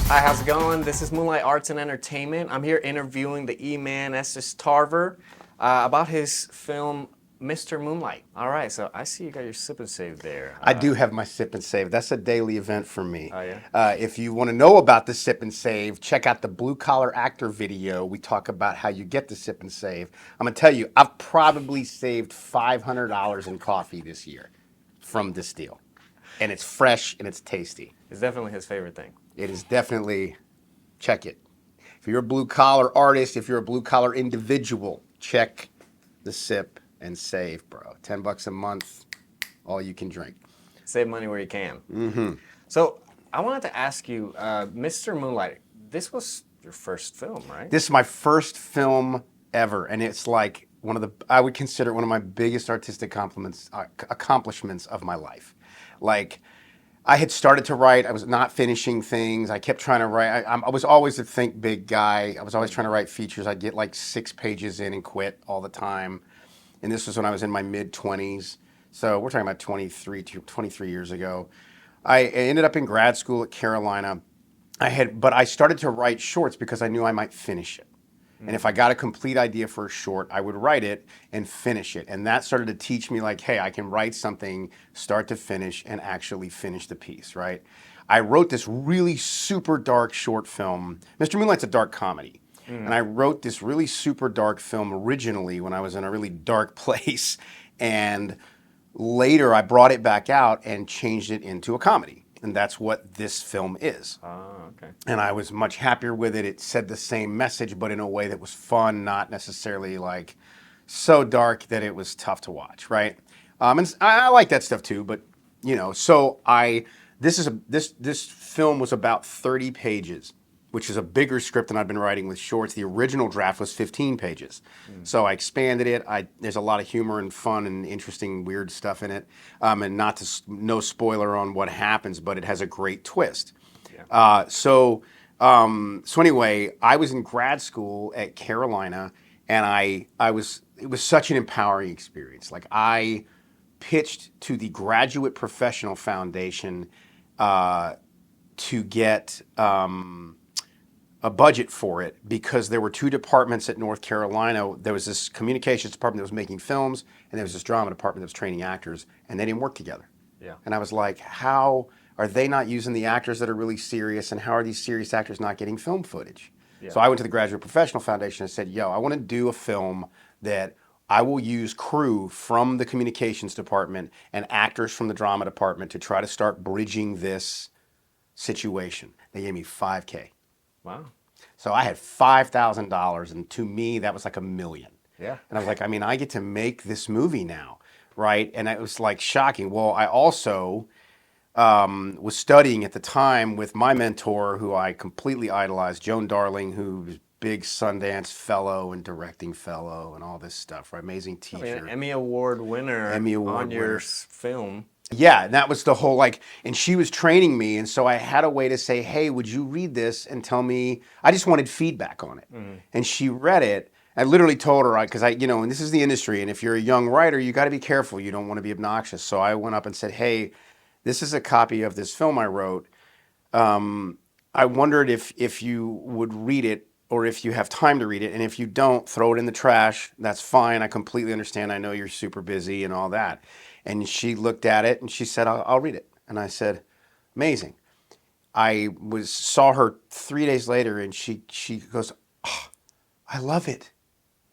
Hi, how's it going? This is Moonlight Arts and Entertainment. I'm here interviewing the E-Man Estes Tarver about his film Mr. Moonlight. All right, so I see you got your sip and save there. I do have my sip and save. That's a daily event for me. Oh, yeah? If you want to know about the sip and save, check out the Blue Collar Actor video. We talk about how you get the sip and save. I'm going to tell you, I've probably saved $500 in coffee this year from this deal. And it's fresh and it's tasty. It's definitely his favorite thing. It is definitely, check it. If you're a blue collar artist, if you're a blue collar individual, check the sip and save, bro. $10 a month, all you can drink. Save money where you can. Mm-hmm. So I wanted to ask you, Mr. Moonlight, this was your first film, right? This is my first film ever, and it's like I would consider it one of my biggest artistic accomplishments of my life. Like, I had started to write, I was not finishing things, I kept trying to write, I was always a think big guy, I was always trying to write features, I'd get like 6 pages in and quit all the time, and this was when I was in my mid-20s, so we're talking about 23 years ago. I ended up in grad school at Carolina. But I started to write shorts because I knew I might finish it. And if I got a complete idea for a short, I would write it and finish it. And that started to teach me like, hey, I can write something start to finish and actually finish the piece, right? I wrote this really super dark short film. Mr. Moonlight's a dark comedy. And I wrote this really super dark film originally when I was in a really dark place. And later I brought it back out and changed it into a comedy. And that's what this film is. Oh, okay. And I was much happier with it. It said the same message, but in a way that was fun, not necessarily like so dark that it was tough to watch, right? And I like that stuff too, but so this film was about 30 pages, which is a bigger script than I've been writing with shorts. The original draft was 15 pages. So I expanded it. There's a lot of humor and fun and interesting, weird stuff in it. And no spoiler on what happens, but it has a great twist. Yeah. So anyway, I was in grad school at Carolina, and it was such an empowering experience. Like, I pitched to the Graduate Professional Foundation to get a budget for it because there were 2 departments at North Carolina. There was this communications department that was making films, and there was this drama department that was training actors, and they didn't work together. Yeah. And I was like, how are they not using the actors that are really serious, and how are these serious actors not getting film footage? Yeah. So I went to the Graduate Professional Foundation and said, yo, I want to do a film that I will use crew from the communications department and actors from the drama department to try to start bridging this situation. They gave me $5K. Wow. So I had $5,000, and to me, that was like $1 million. Yeah. And I was like, I mean, I get to make this movie now, right? And it was like shocking. Well, I also was studying at the time with my mentor, who I completely idolized, Joan Darling, who's big Sundance fellow and directing fellow and all this stuff, right? Amazing teacher. I mean, an Emmy Award winner Emmy Award on your winner. film. Yeah, and that was the whole and she was training me, and so I had a way to say, hey, would you read this and tell me, I just wanted feedback on it. And she read it. I literally told her, because and this is the industry, and if you're a young writer, you got to be careful. You don't want to be obnoxious. So I went up and said, hey, this is a copy of this film I wrote. I wondered if you would read it, or if you have time to read it, and if you don't, throw it in the trash. That's fine. I completely understand. I know you're super busy and all that. And she looked at it and she said, I'll read it. And I said, amazing. I saw her 3 days later, and she goes, oh, I love it.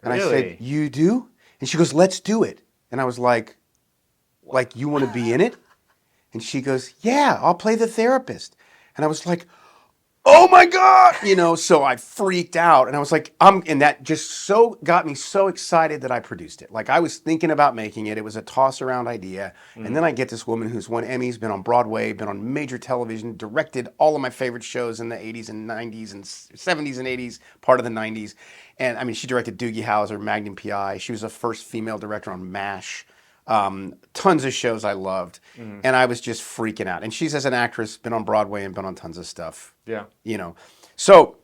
And I Really? said, you do? And she goes, let's do it. And I was like, you want to be in it? And she goes, yeah, I'll play the therapist. And I was like, oh my God, so I freaked out, and I was like, and that just so got me so excited that I produced it. Like, I was thinking about making it. It was a toss around idea. And then I get this woman who's won Emmys, been on Broadway, been on major television, directed all of my favorite shows in the 80s and 90s and 70s and 80s, part of the 90s. And I mean, she directed Doogie Howser, Magnum PI. She was the first female director on MASH. Tons of shows I loved, and I was just freaking out. And she's, as an actress, been on Broadway and been on tons of stuff. Yeah. So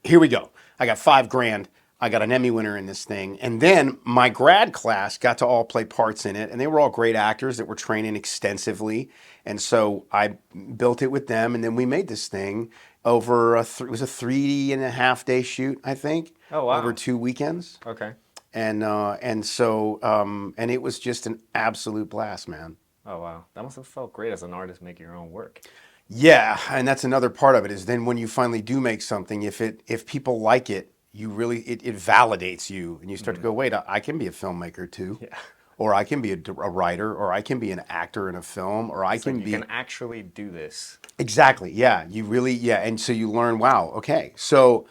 here we go. I got $5 grand. I got an Emmy winner in this thing. And then my grad class got to all play parts in it. And they were all great actors that were training extensively. And so I built it with them. And then we made this thing over it was a 3.5 day shoot, I think, Oh, wow. over 2 weekends. Okay. And it was just an absolute blast, man. Oh, wow. That must have felt great as an artist making your own work. Yeah, and that's another part of it is then when you finally do make something, if people like it, you really it validates you, and you start to go, wait, I can be a filmmaker too, Yeah. or I can be a writer, or I can be an actor in a film, or I It's like can you be can actually do this. exactly, yeah, you really, yeah, and so you learn, wow, okay, so.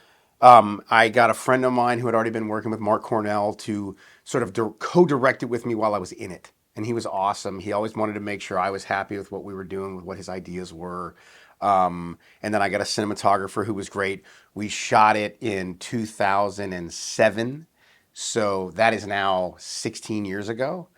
I got a friend of mine who had already been working with Mark Cornell to sort of co-direct it with me while I was in it. And he was awesome. He always wanted to make sure I was happy with what we were doing, with what his ideas were. And then I got a cinematographer who was great. We shot it in 2007. So that is now 16 years ago.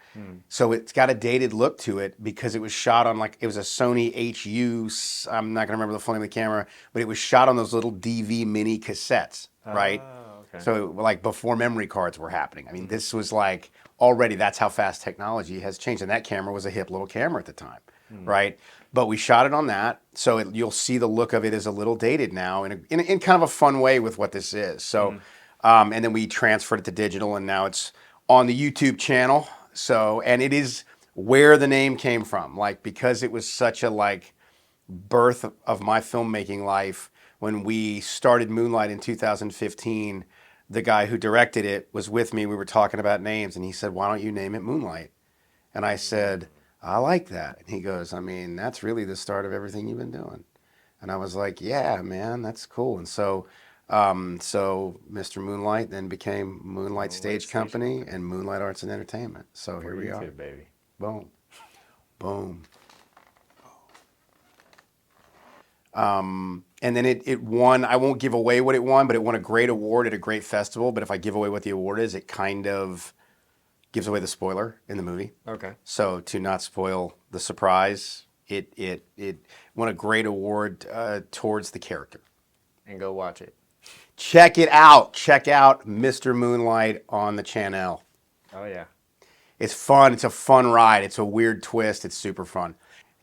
So it's got a dated look to it because it was shot on it was a Sony HU. I'm not gonna remember the full name of the camera, but it was shot on those little DV mini cassettes, right? Oh, okay. So like before memory cards were happening. I mean, this was like already that's how fast technology has changed, and that camera was a hip little camera at the time, right? But we shot it on that, so you'll see the look of it is a little dated now in kind of a fun way with what this is. So, and then we transferred it to digital, and now it's on the YouTube channel. So, and it is where the name came from, like because it was such a birth of my filmmaking life. When we started Moonlight in 2015, the guy who directed it was with me. We were talking about names, and he said, "Why don't you name it Moonlight?" And I said, "I like that." And he goes, "I mean, that's really the start of everything you've been doing." And I was like, "Yeah, man, that's cool." And so Mr. Moonlight then became Moonlight Stage Stage Company and Moonlight Arts and Entertainment. So here we You are. too, baby. Boom, boom. And then it won. I won't give away what it won, but it won a great award at a great festival. But if I give away what the award is, it kind of gives away the spoiler in the movie. Okay. So to not spoil the surprise, it won a great award towards the character. And go watch it. Check it out. Check out Mr. Moonlight on the channel. Oh, yeah. It's fun. It's a fun ride. It's a weird twist. It's super fun.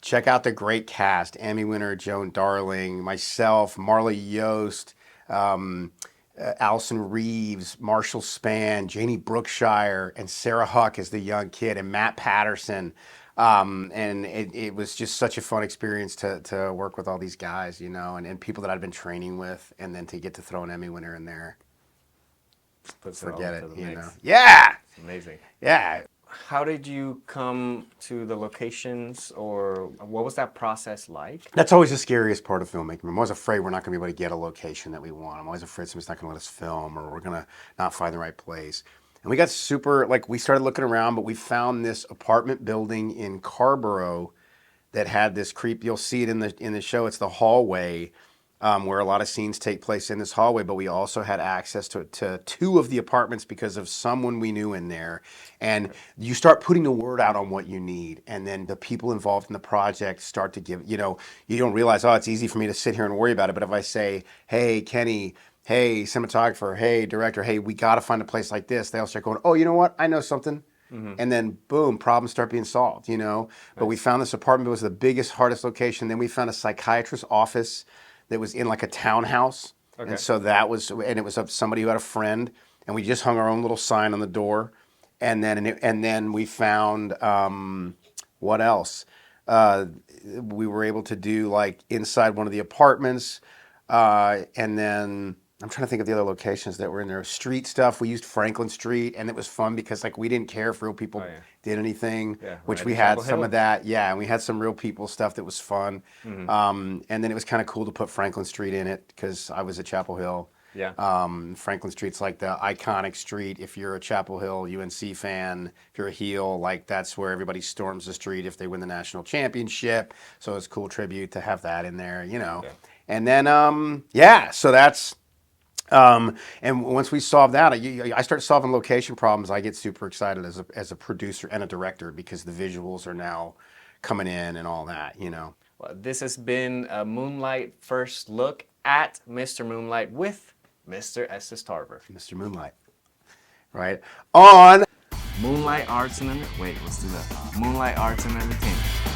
Check out the great cast: Emmy winner Joan Darling, myself, Marla Yost, Allison Reeves, Marshall Spann, Janie Brookshire, and Sarah Huck as the young kid, and Matt Patterson. And it was just such a fun experience to work with all these guys, and people that I'd been training with, and then to get to throw an Emmy winner in there. Puts it all Forget it, into the mix. Yeah, It's amazing. yeah. How did you come to the locations, or what was that process like? That's always the scariest part of filmmaking. I'm always afraid we're not going to be able to get a location that we want. I'm always afraid someone's not going to let us film, or we're going to not find the right place. And we got we started looking around, but we found this apartment building in Carborough that had this creep. You'll see it in the show. It's the hallway where a lot of scenes take place in this hallway, but we also had access to two of the apartments because of someone we knew in there. And you start putting the word out on what you need, and then the people involved in the project start to give, you don't realize, oh, it's easy for me to sit here and worry about it. But if I say, hey, Kenny, hey, cinematographer, hey, director, hey, we got to find a place like this, they'll start going, oh, you know what? I know something. And then boom, problems start being solved, But we found this apartment. It was the biggest, hardest location. Then we found a psychiatrist's office that was in like a townhouse. Okay. And so it was of somebody who had a friend, and we just hung our own little sign on the door. And then we found, what else? We were able to do like inside one of the apartments. And then I'm trying to think of the other locations that were in there. Street stuff. We used Franklin Street, and it was fun because we didn't care if real people did anything, which right we in had Chapel some Hill. of that. Yeah, and we had some real people stuff that was fun. And then it was kind of cool to put Franklin Street in it because I was at Chapel Hill. Yeah. Franklin Street's like the iconic street. If you're a Chapel Hill UNC fan, if you're a heel, that's where everybody storms the street if they win the national championship. So it's a cool tribute to have that in there, And then, so that's, and once we solve that, I start solving location problems. I get super excited as a producer and a director because the visuals are now coming in and all that, Well, this has been a Moonlight first look at Mr. Moonlight with Mr. Estes Tarver. Mr. Moonlight. Right? On Moonlight Arts and Wait, let's do that. Moonlight Arts and Entertainment.